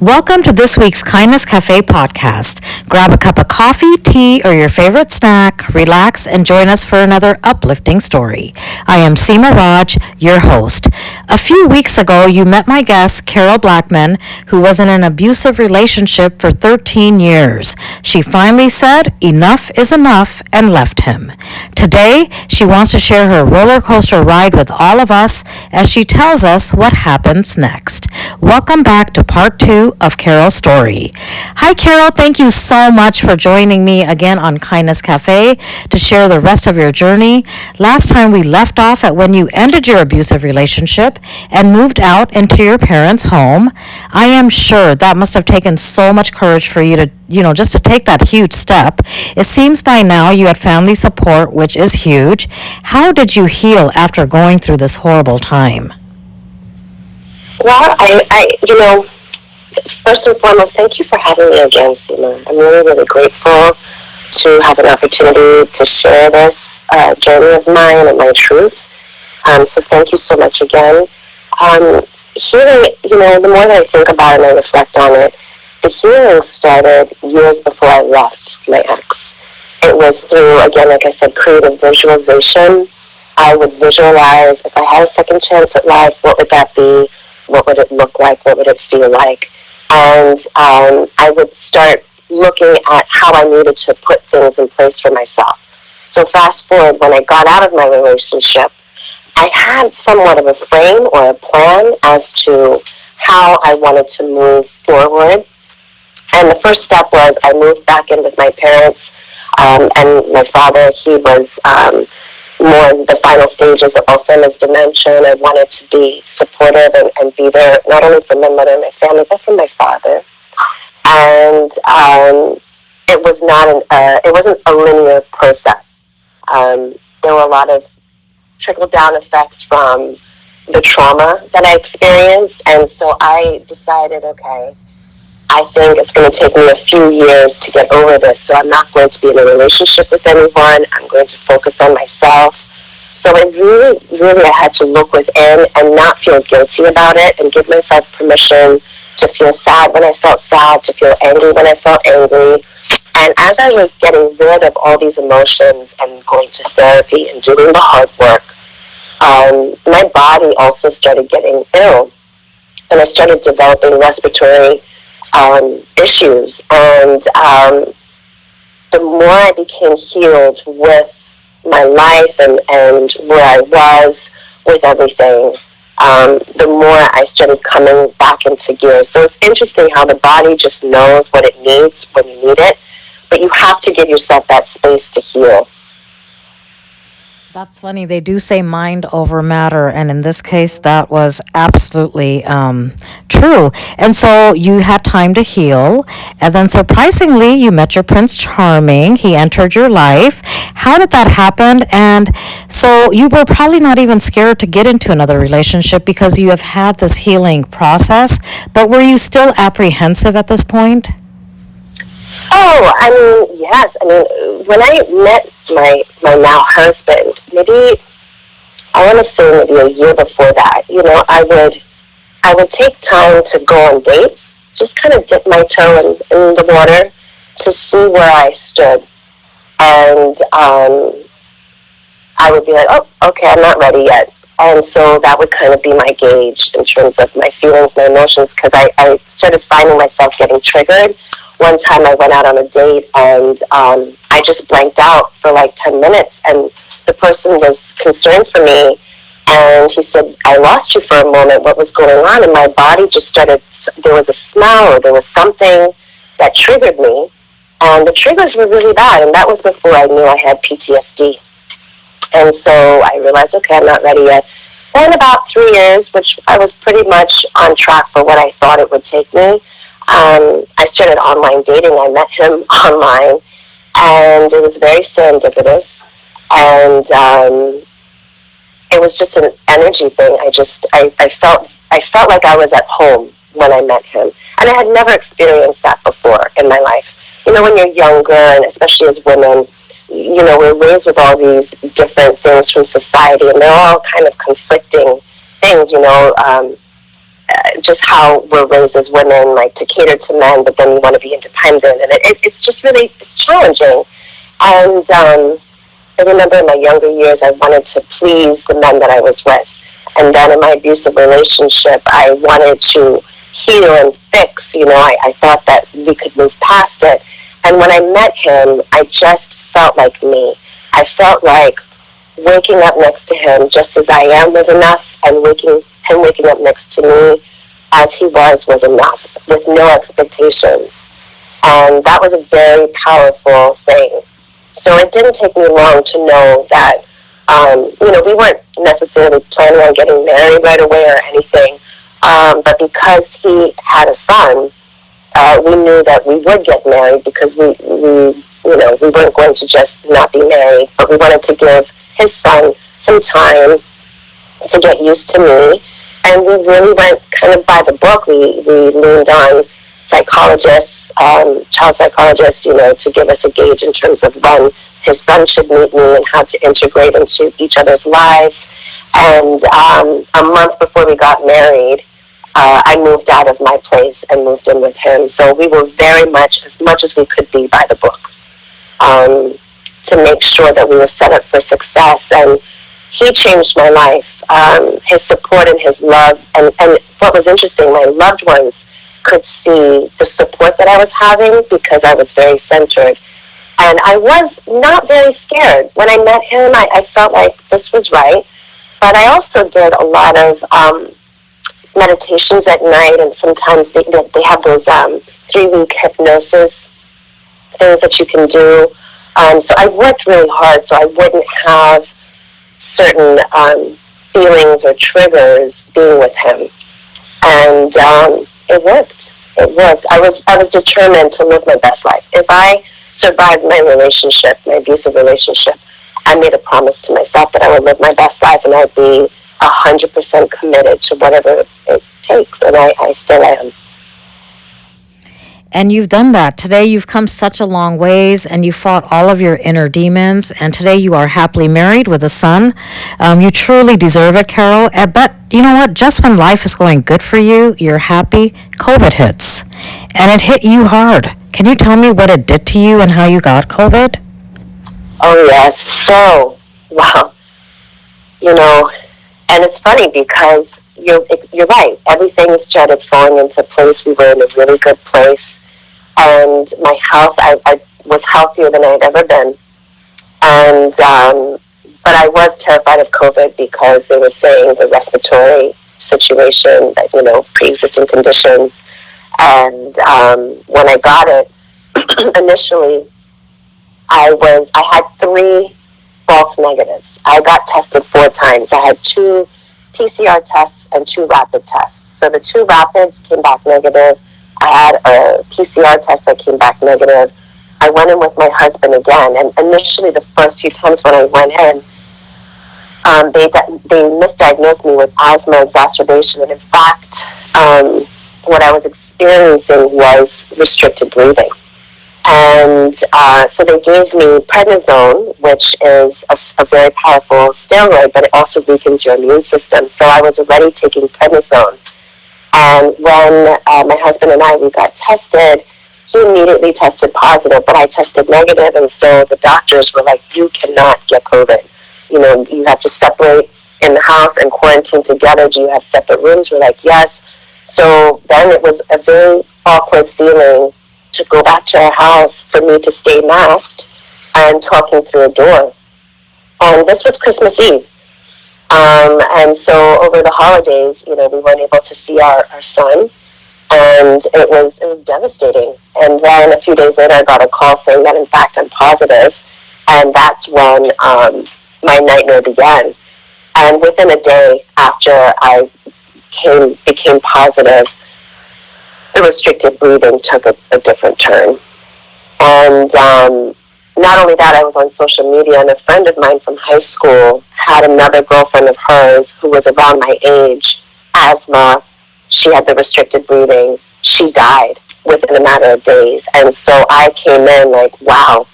Welcome to this week's Kindness Cafe podcast. Grab a cup of coffee, tea, or your favorite snack, relax, and join us for another uplifting story. I am Seema Raj, your host. A few weeks ago, you met my guest, Caro Blackman, who was in an abusive relationship for 13 years. She finally said enough is enough and left him. Today, she wants to share her roller coaster ride with all of us as she tells us what happens next. Welcome back to part 2 of Caro's story. Hi, Caro. Thank you so much for joining me again on Kindness Cafe to share the rest of your journey. Last time we left off at when you ended your abusive relationship and moved out into your parents' home. I am sure that must have taken so much courage for you to, just to take that huge step. It seems by now you had family support, which is huge. How did you heal after going through this horrible time? Well, first and foremost, thank you for having me again, Seema. I'm really, really grateful to have an opportunity to share this journey of mine and my truth. So thank you so much again. Healing, the more that I think about it and I reflect on it, the healing started years before I left my ex. It was through, again, like I said, creative visualization. I would visualize if I had a second chance at life, what would that be? What would it look like? What would it feel like? And I would start looking at how I needed to put things in place for myself. So fast forward, when I got out of my relationship, I had somewhat of a frame or a plan as to how I wanted to move forward. And the first step was I moved back in with my parents, and my father, he was more in the final stages of Alzheimer's dementia, and I wanted to be supportive and be there not only for my mother and my family, but for my father. And it wasn't a linear process. There were a lot of trickle-down effects from the trauma that I experienced, and so I decided, okay, I think it's going to take me a few years to get over this, so I'm not going to be in a relationship with anyone. I'm going to focus on myself. So I really I had to look within and not feel guilty about it and give myself permission to feel sad when I felt sad, to feel angry when I felt angry. And as I was getting rid of all these emotions and going to therapy and doing the hard work, my body also started getting ill, and I started developing respiratory issues. And the more I became healed with my life and where I was with everything, the more I started coming back into gear. So it's interesting how the body just knows what it needs when you need it, but you have to give yourself that space to heal. That's funny. They do say mind over matter, and in this case, that was absolutely true. And so you had time to heal, and then surprisingly, you met your Prince Charming. He entered your life. How did that happen? And so you were probably not even scared to get into another relationship because you have had this healing process, but were you still apprehensive at this point? Oh, yes. When I met my now husband, maybe I want to say maybe a year before that, I would take time to go on dates, just kind of dip my toe in the water to see where I stood. And I would be like, oh, okay, I'm not ready yet. And so that would kind of be my gauge in terms of my feelings, my emotions, because I started finding myself getting triggered. One time I went out on a date and I just blanked out for like 10 minutes, and the person was concerned for me, and he said, I lost you for a moment, what was going on? And my body just started, there was a smell or there was something that triggered me, and the triggers were really bad, and that was before I knew I had PTSD. And so I realized, okay, I'm not ready yet. Then about 3 years, which I was pretty much on track for what I thought it would take me, I started online dating. I met him online, and it was very serendipitous, and it was just an energy thing. I felt like I was at home when I met him, and I had never experienced that before in my life. When you're younger, and especially as women, we're raised with all these different things from society, and they're all kind of conflicting things, just how we're raised as women, like to cater to men, but then you want to be independent, and it's just really it's challenging. And I remember in my younger years, I wanted to please the men that I was with, and then in my abusive relationship, I wanted to heal and fix. I thought that we could move past it. And when I met him, I just felt like me. I felt like waking up next to him just as I am was enough, and waking up next to me as he was enough, with no expectations. And that was a very powerful thing. So it didn't take me long to know that, we weren't necessarily planning on getting married right away or anything. But because he had a son, we knew that we would get married, because we weren't going to just not be married, but we wanted to give his son some time to get used to me. And we really went kind of by the book. We leaned on psychologists, child psychologists, to give us a gauge in terms of when his son should meet me and how to integrate into each other's lives. And a month before we got married, I moved out of my place and moved in with him. So we were very much as we could be, by the book, to make sure that we were set up for success. And he changed my life. His support and his love. And what was interesting, my loved ones could see the support that I was having, because I was very centered. And I was not very scared. When I met him, I felt like this was right. But I also did a lot of meditations at night, and sometimes they have those 3-week hypnosis things that you can do. So I worked really hard so I wouldn't have certain feelings or triggers being with him. And it worked. It worked. I was determined to live my best life. If I survived my abusive relationship, I made a promise to myself that I would live my best life, and I'd be 100% committed to whatever it takes, and I still am. And you've done that. Today you've come such a long ways, and you fought all of your inner demons, and today you are happily married with a son. You truly deserve it, Caro. But you know what? Just when life is going good for you, you're happy, COVID hits. And it hit you hard. Can you tell me what it did to you and how you got COVID? Oh, yes. So, wow. And it's funny because you're right. Everything started falling into place. We were in a really good place. And my health, I was healthier than I had ever been. And, but I was terrified of COVID, because they were saying the respiratory situation, that, pre-existing conditions. And when I got it, initially, I had 3 false negatives. I got tested 4 times. I had 2 PCR tests and 2 rapid tests. So the 2 rapids came back negative. I had a PCR test that came back negative. I went in with my husband again, and initially the first few times when I went in, they misdiagnosed me with asthma exacerbation, and in fact, what I was experiencing was restricted breathing. And so they gave me prednisone, which is a very powerful steroid, but it also weakens your immune system. So I was already taking prednisone. And when my husband and we got tested, he immediately tested positive, but I tested negative. And so the doctors were like, you cannot get COVID. You have to separate in the house and quarantine together. Do you have separate rooms? We're like, yes. So then it was a very awkward feeling to go back to our house, for me to stay masked and talking through a door. And this was Christmas Eve. And so over the holidays, we weren't able to see our son. And it was devastating. And then a few days later, I got a call saying that, in fact, I'm positive. And that's when my nightmare began. And within a day after I became positive, the restricted breathing took a different turn. And not only that, I was on social media, and a friend of mine from high school had another girlfriend of hers who was around my age, asthma. She had the restricted breathing. She died within a matter of days. And so I came in like, wow,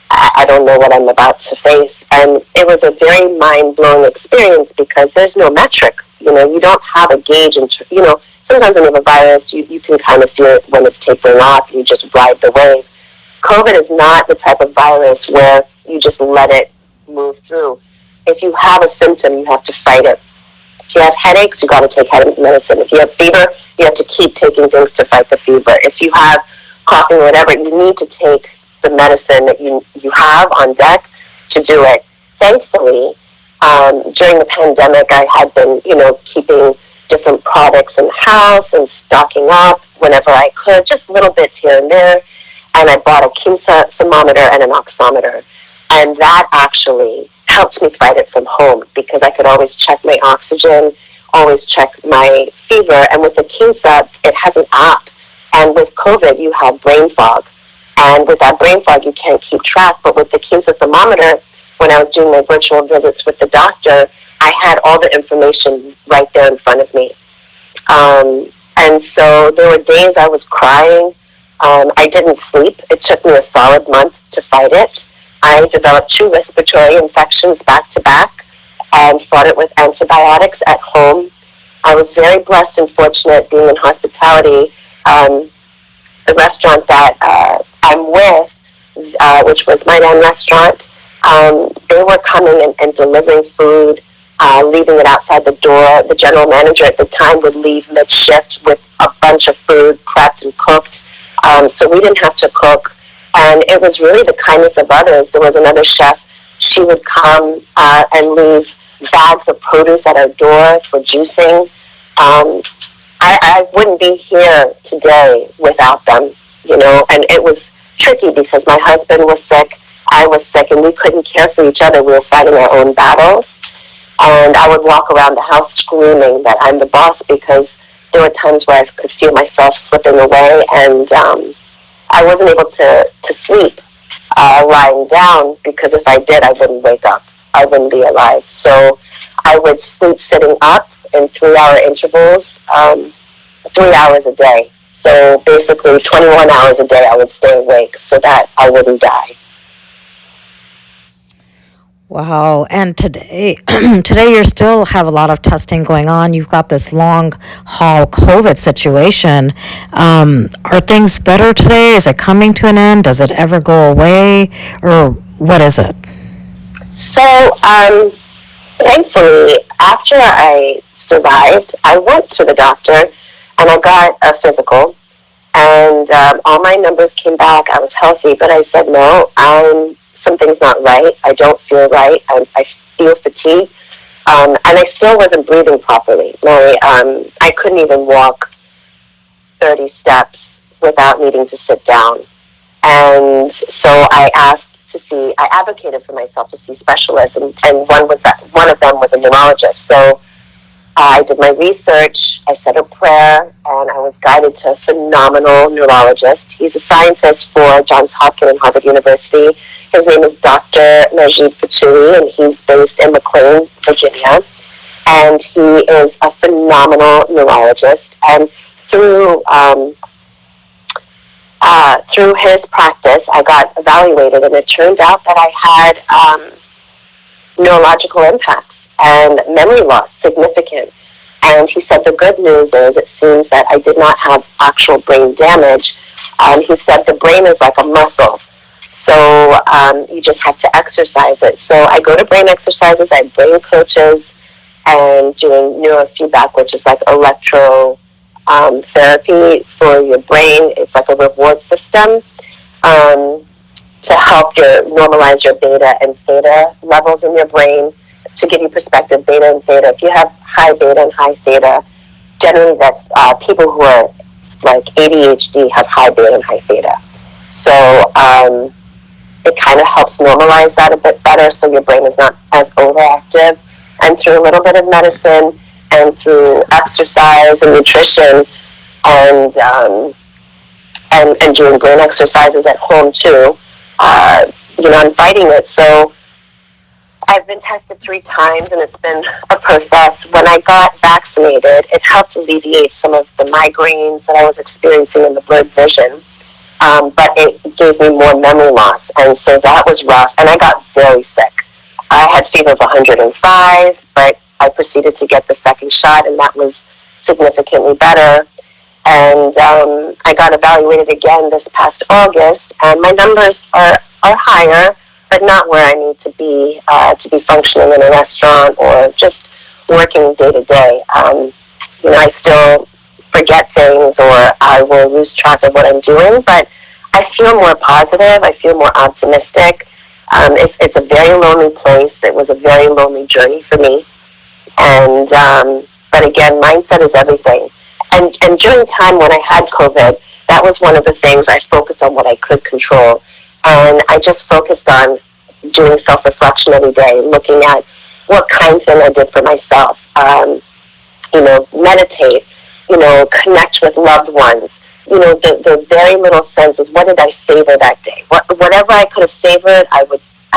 I don't know what I'm about to face. And it was a very mind-blowing experience, because there's no metric. You don't have a gauge. sometimes when you have a virus, you can kind of feel it when it's tapering off, and you just ride the wave. COVID is not the type of virus where you just let it move through. If you have a symptom, you have to fight it. If you have headaches, you got to take headache medicine. If you have fever, you have to keep taking things to fight the fever. If you have coughing or whatever, you need to take the medicine that you have on deck to do it. Thankfully, during the pandemic, I had been, keeping different products in the house and stocking up whenever I could, just little bits here and there. And I bought a Kinsa thermometer and an oximeter. And that actually helped me fight it from home because I could always check my oxygen, always check my fever. And with the Kinsa, it has an app. And with COVID, you have brain fog. And with that brain fog, you can't keep track. But with the Kinsa thermometer, when I was doing my virtual visits with the doctor, I had all the information right there in front of me. And so there were days I was crying. I didn't sleep. It took me a solid month to fight it. I developed 2 respiratory infections back to back and fought it with antibiotics at home. I was very blessed and fortunate being in hospitality. The restaurant that I'm with, which was my own restaurant, they were coming and delivering food, leaving it outside the door. The general manager at the time would leave mid-shift with a bunch of food prepped and cooked. So we didn't have to cook. And it was really the kindness of others. There was another chef. She would come and leave bags of produce at our door for juicing. I wouldn't be here today without them, and it was tricky because my husband was sick, I was sick, and we couldn't care for each other. We were fighting our own battles. And I would walk around the house screaming that I'm the boss because there were times where I could feel myself slipping away, and I wasn't able to sleep lying down because if I did, I wouldn't wake up. I wouldn't be alive. So I would sleep sitting up in 3-hour intervals, 3 hours a day. So basically 21 hours a day I would stay awake so that I wouldn't die. Wow. And today, you still have a lot of testing going on. You've got this long haul COVID situation. Are things better today? Is it coming to an end? Does it ever go away? Or what is it? So, thankfully, after I survived, I went to the doctor and I got a physical. And all my numbers came back. I was healthy, but I said, no, something's not right. I don't feel right. I feel fatigue. And I still wasn't breathing properly. I couldn't even walk 30 steps without needing to sit down. And so I advocated for myself to see specialists, and one of them was a neurologist. So I did my research, I said a prayer, and I was guided to a phenomenal neurologist. He's a scientist for Johns Hopkins and Harvard University. His name is Dr. Najib Fatui, and he's based in McLean, Virginia. And he is a phenomenal neurologist. And through his practice, I got evaluated, and it turned out that I had neurological impacts and memory loss, significant. And he said the good news is it seems that I did not have actual brain damage. He said the brain is like a muscle. So you just have to exercise it. So I go to brain exercises, I have brain coaches, and doing neurofeedback, which is like electro therapy for your brain. It's like a reward system to help normalize your beta and theta levels in your brain. To give you perspective, beta and theta. If you have high beta and high theta, generally that's people who are like ADHD have high beta and high theta. So it kind of helps normalize that a bit better so your brain is not as overactive. And through a little bit of medicine and through exercise and nutrition and doing brain exercises at home too, I'm fighting it. So I've been tested 3 times, and it's been a process. When I got vaccinated, it helped alleviate some of the migraines that I was experiencing in the blurred vision, but it gave me more memory loss, and so that was rough, and I got very sick. I had fever of 105, but I proceeded to get the second shot, and that was significantly better. And I got evaluated again this past August, and my numbers are higher, but not where I need to be functioning in a restaurant or just working day to day. I still forget things, or I will lose track of what I'm doing, but I feel more positive. I feel more optimistic. It's a very lonely place. It was a very lonely journey for me. And but again, mindset is everything. And during time when I had COVID, that was one of the things I focused on what I could control, and I just focused on doing self-reflection every day, looking at what kind thing I did for myself. Meditate. Connect with loved ones. The very little senses. What did I savor that day? Whatever I could have savored, I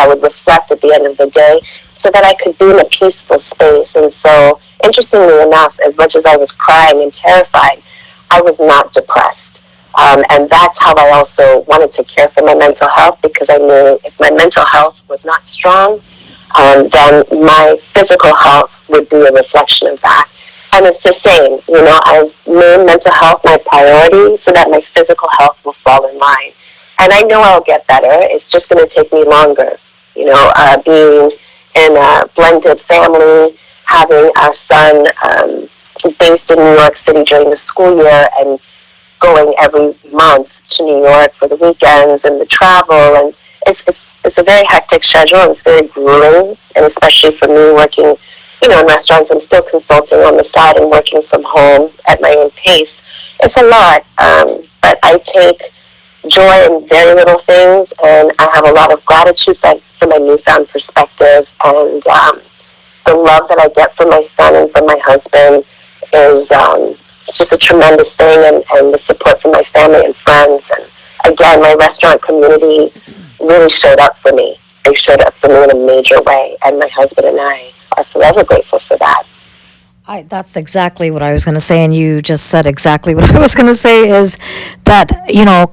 would reflect at the end of the day so that I could be in a peaceful space. And so, interestingly enough, as much as I was crying and terrified, I was not depressed. And that's how I also wanted to care for my mental health, because I knew if my mental health was not strong, then my physical health would be a reflection of that. And it's the same. I've made mental health my priority so that my physical health will fall in line. And I know I'll get better. It's just going to take me longer. Being in a blended family, having our son based in New York City during the school year and going every month to New York for the weekends and the travel, and it's a very hectic schedule, and it's very grueling, and especially for me working, in restaurants. I'm still consulting on the side and working from home at my own pace. It's a lot, but I take joy in very little things, and I have a lot of gratitude for my newfound perspective, and the love that I get from my son and from my husband is it's just a tremendous thing, and the support from my family and friends. And again, my restaurant community really showed up for me. They showed up for me in a major way, and my husband and I are forever grateful for that. That's exactly what I was going to say, and you just said exactly what I was going to say, is that,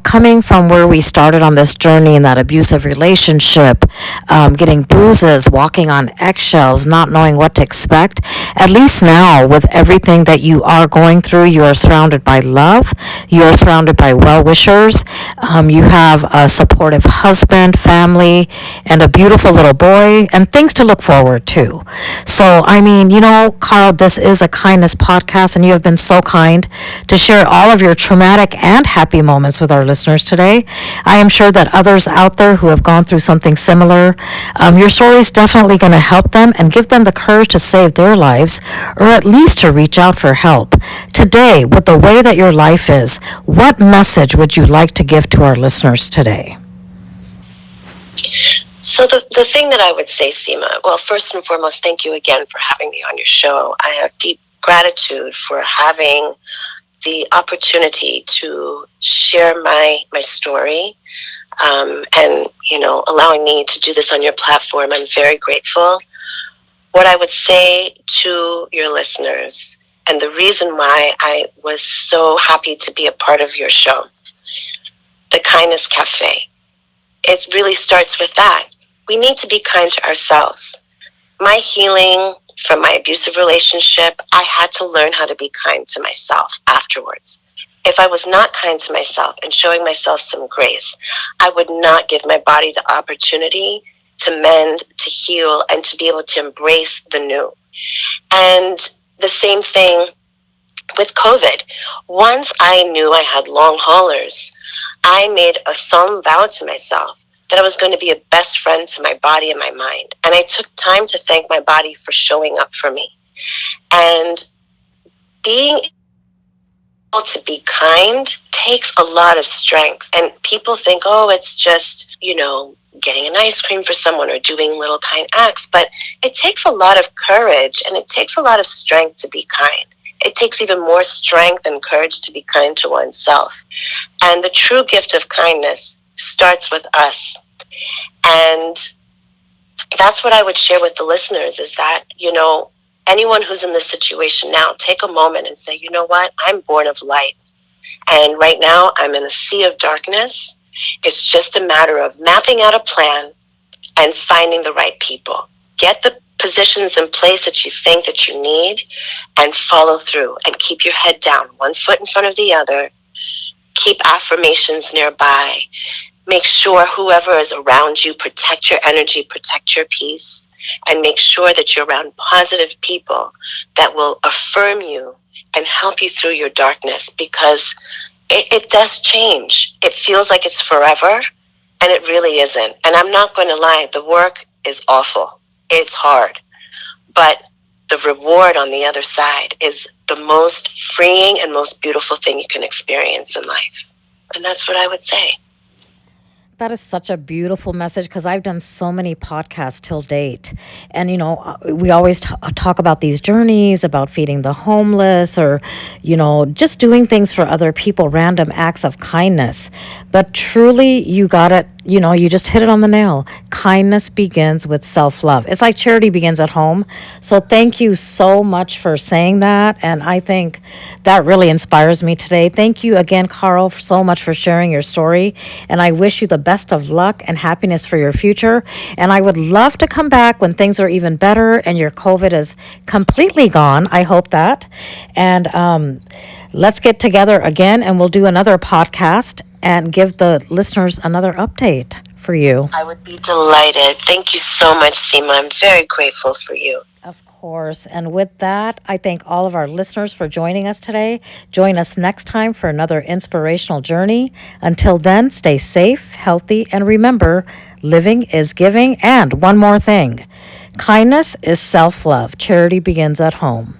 coming from where we started on this journey in that abusive relationship, getting bruises, walking on eggshells, not knowing what to expect, at least now with everything that you are going through, you are surrounded by love, you are surrounded by well-wishers, you have a supportive husband, family, and a beautiful little boy, and things to look forward to. So, Carl, this is a kindness podcast, and you have been so kind to share all of your traumatic and happy moments with our listeners today. I am sure that others out there who have gone through something similar, your story is definitely going to help them and give them the courage to save their lives, or at least to reach out for help. Today, with the way that your life is, what message would you like to give to our listeners today? So the thing that I would say, Seema, well, first and foremost, thank you again for having me on your show. I have deep gratitude for having the opportunity to share my story, and, allowing me to do this on your platform. I'm very grateful. What I would say to your listeners, and the reason why I was so happy to be a part of your show, the Kindness Cafe, it really starts with that. We need to be kind to ourselves. My healing from my abusive relationship, I had to learn how to be kind to myself afterwards. If I was not kind to myself and showing myself some grace, I would not give my body the opportunity to mend, to heal, and to be able to embrace the new. And the same thing with COVID. Once I knew I had long haulers, I made a solemn vow to myself that I was going to be a best friend to my body and my mind. And I took time to thank my body for showing up for me. And being able to be kind takes a lot of strength. And people think, oh, it's just, getting an ice cream for someone or doing little kind acts. But it takes a lot of courage, and it takes a lot of strength to be kind. It takes even more strength and courage to be kind to oneself. And the true gift of kindness starts with us. And that's what I would share with the listeners, is that, anyone who's in this situation now, take a moment and say, you know what, I'm born of light. And right now I'm in a sea of darkness. It's just a matter of mapping out a plan and finding the right people. Get the positions in place that you think that you need and follow through and keep your head down, one foot in front of the other. Keep affirmations nearby. Make sure whoever is around you, protect your energy, protect your peace, and make sure that you're around positive people that will affirm you and help you through your darkness, because it does change. It feels like it's forever, and it really isn't. And I'm not going to lie, the work is awful. It's hard. But the reward on the other side is the most freeing and most beautiful thing you can experience in life. And that's what I would say. That is such a beautiful message, because I've done so many podcasts till date. And, we always talk about these journeys, about feeding the homeless, or, just doing things for other people, random acts of kindness. But truly, you got it. You just hit it on the nail. Kindness begins with self-love. It's like charity begins at home. So thank you so much for saying that. And I think that really inspires me today. Thank you again, Caro, so much for sharing your story. And I wish you the best of luck and happiness for your future. And I would love to come back when things are even better and your COVID is completely gone. I hope that. And let's get together again, and we'll do another podcast and give the listeners another update for you. I would be delighted. Thank you so much, Seema. I'm very grateful for you. Of course. And with that, I thank all of our listeners for joining us today. Join us next time for another inspirational journey. Until then, stay safe, healthy, and remember, living is giving. And one more thing, kindness is self-love. Charity begins at home.